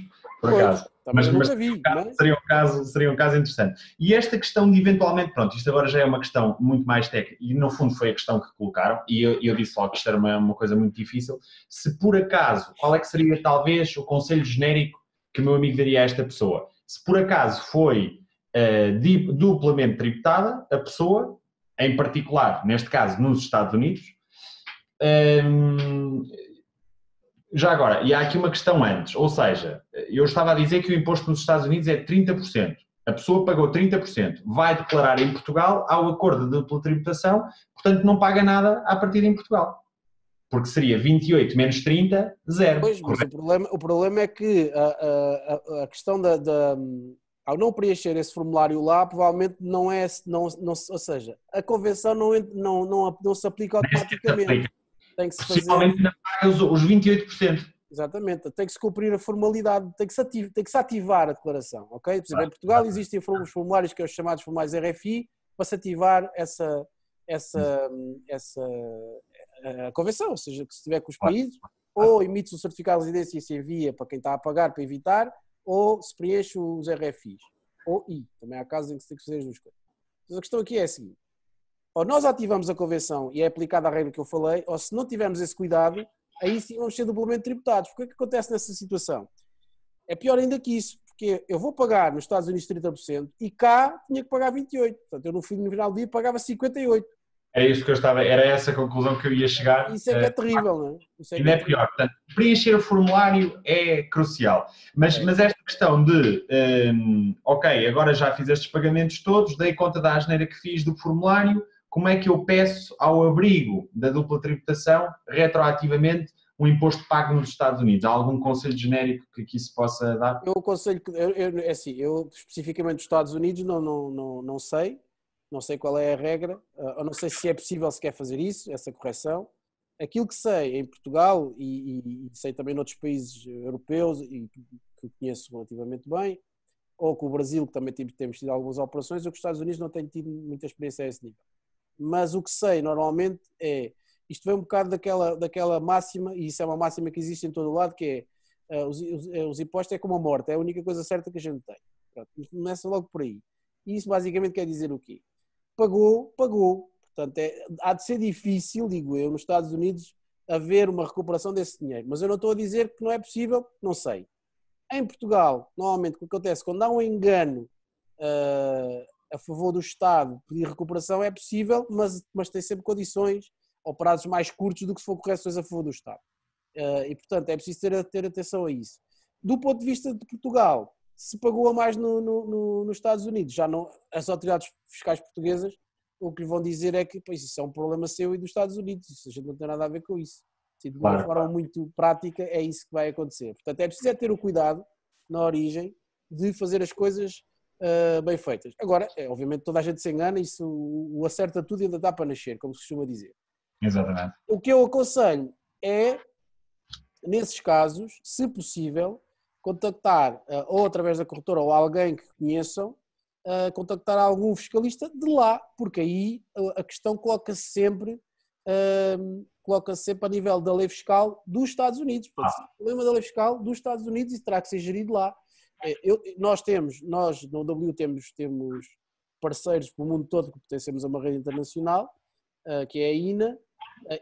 por acaso. Também eu nunca vi. Seria um caso interessante. E esta questão de eventualmente, pronto, isto agora já é uma questão muito mais técnica, e no fundo foi a questão que colocaram, e eu disse logo que isto era uma coisa muito difícil. Se por acaso, qual é que seria talvez o conselho genérico que o meu amigo daria a esta pessoa? Se por acaso foi duplamente tributada a pessoa, em particular, neste caso, nos Estados Unidos. Já agora, e há aqui uma questão antes, ou seja, eu estava a dizer que o imposto nos Estados Unidos é 30%. A pessoa pagou 30%, vai declarar em Portugal, há o acordo de dupla tributação, portanto não paga nada à partida em Portugal. Porque seria 28 menos 30, 0. Pois, mas o problema é que a questão ao não preencher esse formulário lá, provavelmente não é, ou seja, a convenção não se aplica automaticamente. Tem que se fazer. Possivelmente ainda paga os 28%. Exatamente, tem que se cumprir a formalidade, tem que se ativar a declaração, ok? Por exemplo, em Portugal existem os formulários que são os chamados formulários RFI para se ativar essa convenção, ou seja, que se estiver com os países, ou emite-se o certificado de residência e se envia para quem está a pagar para evitar, ou se preenche os RFIs, ou I, também há casos em que se tem que fazer as duas coisas. Mas a questão aqui é a seguinte: ou nós ativamos a convenção e é aplicada a regra que eu falei, ou se não tivermos esse cuidado, aí sim vamos ser duplamente tributados. O que é que acontece nessa situação? É pior ainda que isso, porque eu vou pagar nos Estados Unidos 30% e cá tinha que pagar 28%. Portanto, eu no final do dia pagava 58%. Era essa a conclusão que eu ia chegar. Isso é que é terrível, não é? Ainda é pior. Portanto, preencher o formulário é crucial. Mas esta questão de, ok, agora já fiz estes pagamentos todos, dei conta da asneira que fiz do formulário, como é que eu peço ao abrigo da dupla tributação, retroativamente, um imposto pago nos Estados Unidos? Há algum conselho genérico que aqui se possa dar? Eu aconselho que, é assim, eu especificamente dos Estados Unidos não sei. Não sei qual é a regra, eu não sei se é possível sequer fazer isso, essa correção. Aquilo que sei em Portugal e sei também noutros países europeus e que conheço relativamente bem, ou com o Brasil, que também temos tido algumas operações, eu com os Estados Unidos não tenho tido muita experiência a esse nível. Mas o que sei normalmente é, isto vem um bocado daquela máxima, e isso é uma máxima que existe em todo o lado, que é os impostos é como a morte, é a única coisa certa que a gente tem. Pronto, começa logo por aí. E isso basicamente quer dizer o quê? Pagou. Portanto, há de ser difícil, digo eu, nos Estados Unidos, haver uma recuperação desse dinheiro. Mas eu não estou a dizer que não é possível, não sei. Em Portugal, normalmente, o que acontece, quando há um engano a favor do Estado, pedir recuperação é possível, mas tem sempre condições ou prazos mais curtos do que se for correções a favor do Estado. E, portanto, é preciso ter atenção a isso. Do ponto de vista de Portugal, se pagou a mais nos Estados Unidos, já não, as autoridades fiscais portuguesas o que lhe vão dizer é que pois, isso é um problema seu e dos Estados Unidos, isso a gente não tem nada a ver com isso. De uma forma muito prática é isso que vai acontecer. Portanto, é preciso ter o cuidado na origem de fazer as coisas bem feitas. Agora, obviamente toda a gente se engana, isso o acerta tudo e ainda dá para nascer, como se costuma dizer. Exatamente. O que eu aconselho é, nesses casos, se possível, contactar, ou através da corretora ou alguém que conheçam, contactar algum fiscalista de lá, porque aí a questão coloca-se sempre a nível da lei fiscal dos Estados Unidos. Portanto, o problema da lei fiscal dos Estados Unidos e terá que ser gerido lá. Nós no W temos parceiros pelo mundo todo que pertencemos a uma rede internacional, que é a INA.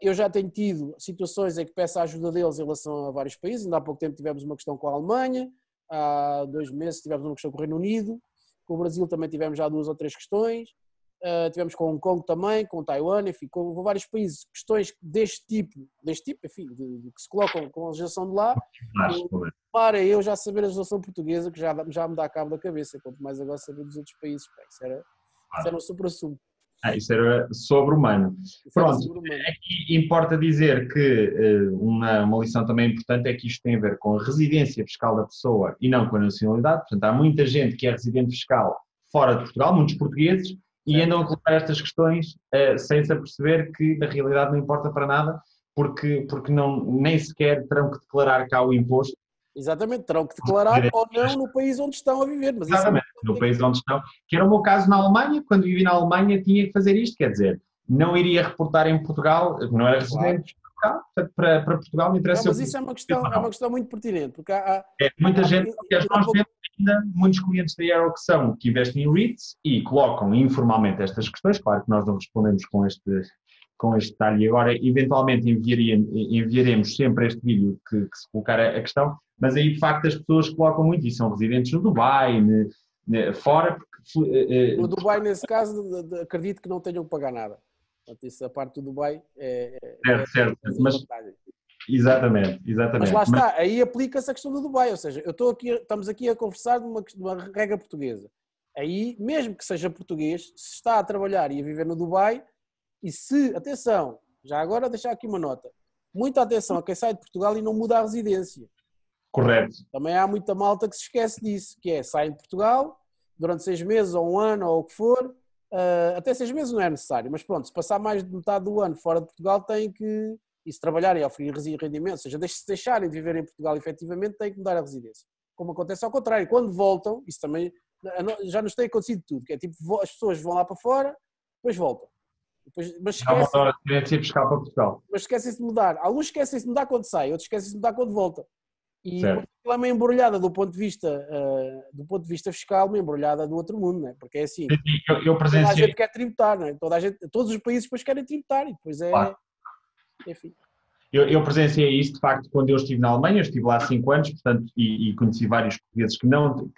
Eu já tenho tido situações em que peço a ajuda deles em relação a vários países. Ainda há pouco tempo tivemos uma questão com a Alemanha, há 2 meses tivemos uma questão com o Reino Unido, com o Brasil também tivemos já 2 ou 3 questões, tivemos com Hong Kong também, com Taiwan, enfim, com vários países, questões deste tipo, enfim, que se colocam com a legislação de lá. Para eu já saber a legislação portuguesa, que já me dá cabo da cabeça, quanto mais agora saber dos outros países. Isso era um super assunto. Isso era sobre-humano. Pronto, sobre-humano. aqui importa dizer que uma lição também importante é que isto tem a ver com a residência fiscal da pessoa e não com a nacionalidade. Portanto, há muita gente que é residente fiscal fora de Portugal, muitos portugueses, e andam a colocar estas questões sem se aperceber que na realidade não importa para nada, porque não, nem sequer terão que declarar cá o imposto. Exatamente, terão que declarar ou não no país onde estão a viver. Mas exatamente, no país onde estão. Que era o meu caso na Alemanha, quando vivi na Alemanha tinha que fazer isto, quer dizer, não iria reportar em Portugal, não era residente de Portugal, portanto para Portugal me interessa. Não, mas isso é uma questão muito pertinente, porque muita gente, porque nós temos ainda muitos clientes da Aero que investem em REITs e colocam informalmente estas questões, claro que nós não respondemos com este detalhe agora, eventualmente enviaremos sempre este vídeo que se colocar a questão, mas aí de facto as pessoas colocam muito e são residentes no Dubai, fora. No Dubai, nesse caso, acredito que não tenham que pagar nada. Portanto, isso, a parte do Dubai certo, mas exatamente. Mas lá está, aí aplica-se a questão do Dubai, ou seja, estamos aqui a conversar de uma regra portuguesa. Aí, mesmo que seja português, se está a trabalhar e a viver no Dubai, e se, atenção, já agora deixar aqui uma nota, muita atenção a quem sai de Portugal e não muda a residência. Correto. Também há muita malta que se esquece disso, que é, sai de Portugal, durante 6 meses ou 1 ano ou o que for, até 6 meses não é necessário, mas pronto, se passar mais de metade do ano fora de Portugal tem que, e se trabalharem e oferir rendimento, ou seja, se deixarem de viver em Portugal efetivamente, têm que mudar a residência. Como acontece ao contrário, quando voltam, isso também já nos tem acontecido tudo, que é tipo, as pessoas vão lá para fora, depois voltam. Mas esquecem-se de mudar. Alguns esquecem-se de mudar quando saem, outros esquecem-se de mudar quando voltam. E ela é meio embrulhada do ponto de vista fiscal, meio embrulhada do outro mundo, não é? Porque é assim, eu toda a gente quer tributar, não é? Todos os países depois querem tributar e depois claro. Enfim. Eu presenciei isso, de facto, quando eu estive na Alemanha, eu estive lá há 5 anos, portanto, e conheci vários portugueses que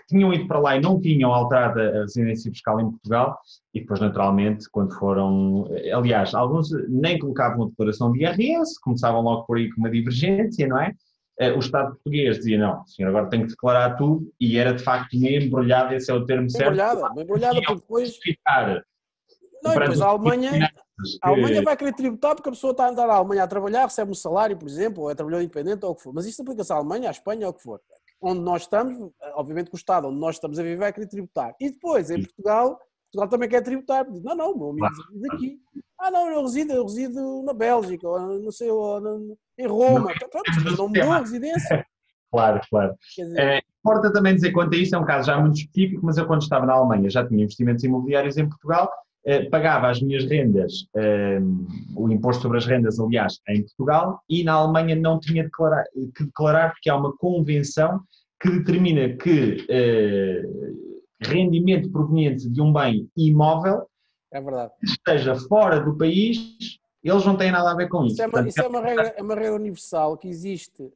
tinham ido para lá e não tinham alterado a residência fiscal em Portugal, e depois, naturalmente, quando foram... Aliás, alguns nem colocavam a declaração de IRS, começavam logo por aí com uma divergência, não é? O Estado português dizia, não, o senhor agora tem que declarar tudo, e era, de facto, meio embrulhado, esse é o termo certo. Embrulhada, porque depois... Não, e depois a Alemanha vai querer tributar porque a pessoa está a andar à Alemanha a trabalhar, recebe um salário, por exemplo, ou é trabalhador independente ou o que for. Mas isto aplica-se à Alemanha, à Espanha ou o que for. Onde nós estamos, obviamente que o Estado onde nós estamos a viver vai querer tributar. E depois, em Portugal também quer tributar. Não, meu amigo reside aqui. Não, eu resido na Bélgica, ou não sei, em Roma. Mas não mudou a residência. Claro. Importa também dizer quanto a isso, é um caso já muito específico, mas eu quando estava na Alemanha já tinha investimentos imobiliários em Portugal, pagava as minhas rendas, o imposto sobre as rendas, aliás, em Portugal, e na Alemanha não tinha que declarar porque há uma convenção que determina que rendimento proveniente de um bem imóvel esteja fora do país, eles não têm nada a ver com isso. Isso é uma regra universal que existe.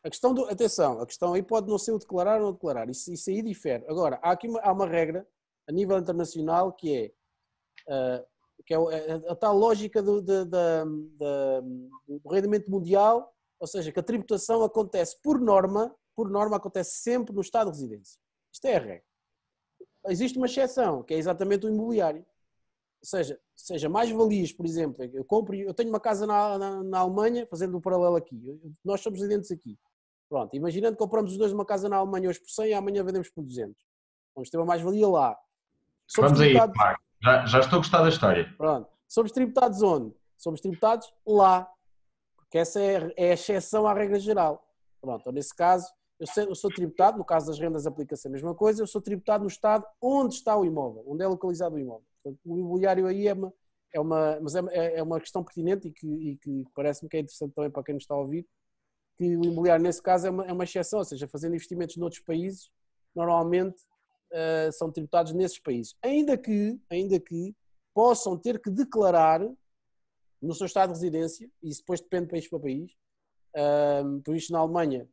A questão aí pode não ser o declarar ou não declarar, isso aí difere. Agora, há uma regra a nível internacional que é a tal lógica do rendimento mundial, ou seja, que a tributação acontece por norma acontece sempre no estado de residência. Isto é a regra. Existe uma exceção, que é exatamente o imobiliário. Ou seja, mais-valias, por exemplo, eu tenho uma casa na Alemanha, fazendo um paralelo aqui, nós somos residentes aqui. Pronto, imaginando que compramos os dois uma casa na Alemanha hoje por 100 e amanhã vendemos por 200. Vamos ter uma mais-valia lá. Vamos aí, Marco. Já estou a gostar da história. Pronto. Somos tributados onde? Somos tributados lá. Porque essa é a exceção à regra geral. Pronto, então, nesse caso, eu sou tributado, no caso das rendas aplica-se a mesma coisa, eu sou tributado no estado onde está o imóvel, onde é localizado o imóvel. Portanto, o imobiliário aí é uma questão pertinente e que parece-me que é interessante também para quem nos está a ouvir, que o imobiliário nesse caso é uma exceção, ou seja, fazendo investimentos noutros países, normalmente são tributados nesses países. Ainda que possam ter que declarar no seu estado de residência, e isso depois depende de país para país, por isso na Alemanha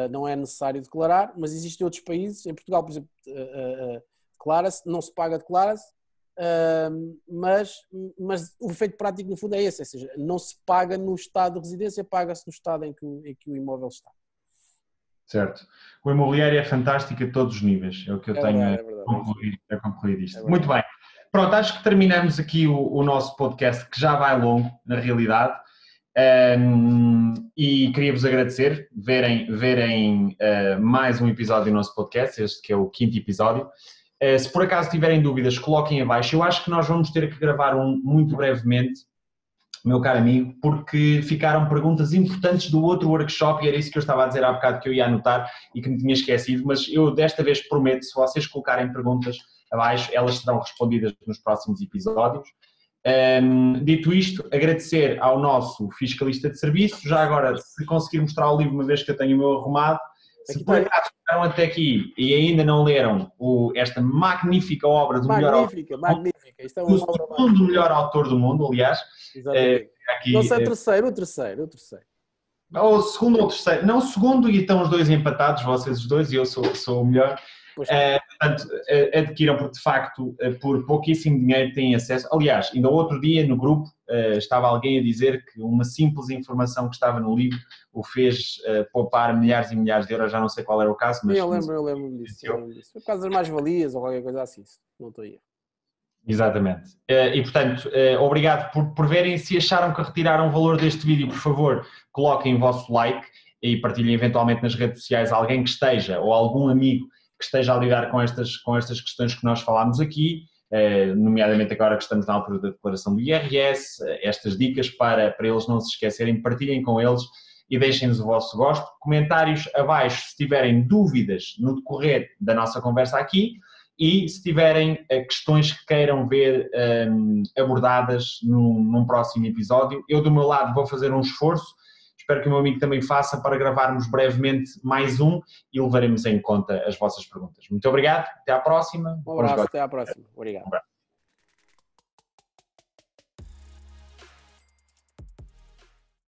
não é necessário declarar, mas existem outros países, em Portugal, por exemplo, declara-se, não se paga, declara-se, mas o efeito prático no fundo é esse, ou seja, não se paga no estado de residência, paga-se no estado em que o imóvel está. Certo. O imobiliário é fantástico a todos os níveis, é o que eu tenho a concluir disto. Muito bem. Pronto, acho que terminamos aqui o nosso podcast, que já vai longo, na realidade. E queria-vos agradecer verem mais um episódio do nosso podcast, este que é o 5º episódio. Se por acaso tiverem dúvidas, coloquem abaixo. Eu acho que nós vamos ter que gravar um muito brevemente, meu caro amigo, porque ficaram perguntas importantes do outro workshop e era isso que eu estava a dizer há bocado que eu ia anotar e que me tinha esquecido, mas eu desta vez prometo, se vocês colocarem perguntas abaixo, elas serão respondidas nos próximos episódios. Dito isto, agradecer ao nosso fiscalista de serviço. Já agora, se conseguir mostrar o livro uma vez que eu tenho o meu arrumado, se por acaso ficaram até aqui e ainda não leram esta magnífica obra do melhor autor do mundo, isto é uma obra o segundo melhor autor do mundo, aliás. Aqui, não sei, o terceiro. Ou o segundo ou o terceiro. Não, o segundo, e estão os dois empatados, vocês os dois, e eu sou o melhor. Portanto, adquiram, porque de facto, por pouquíssimo dinheiro têm acesso. Aliás, ainda outro dia no grupo estava alguém a dizer que uma simples informação que estava no livro o fez poupar milhares e milhares de euros, já não sei qual era o caso. Mas, eu lembro disso. Por causa das mais-valias ou qualquer coisa assim, não estou aí. Exatamente. E portanto, obrigado por verem. Se acharam que retiraram o valor deste vídeo, por favor, coloquem o vosso like e partilhem eventualmente nas redes sociais alguém que esteja, ou algum amigo que esteja a lidar com estas questões que nós falámos aqui, nomeadamente agora que estamos na altura da declaração do IRS, estas dicas para eles não se esquecerem, partilhem com eles e deixem-nos o vosso gosto. Comentários abaixo se tiverem dúvidas no decorrer da nossa conversa aqui e se tiverem questões que queiram ver abordadas num próximo episódio. Eu do meu lado vou fazer um esforço. Espero que o meu amigo também faça para gravarmos brevemente mais um e levaremos em conta as vossas perguntas. Muito obrigado, até à próxima. Um abraço, até à próxima. Obrigado.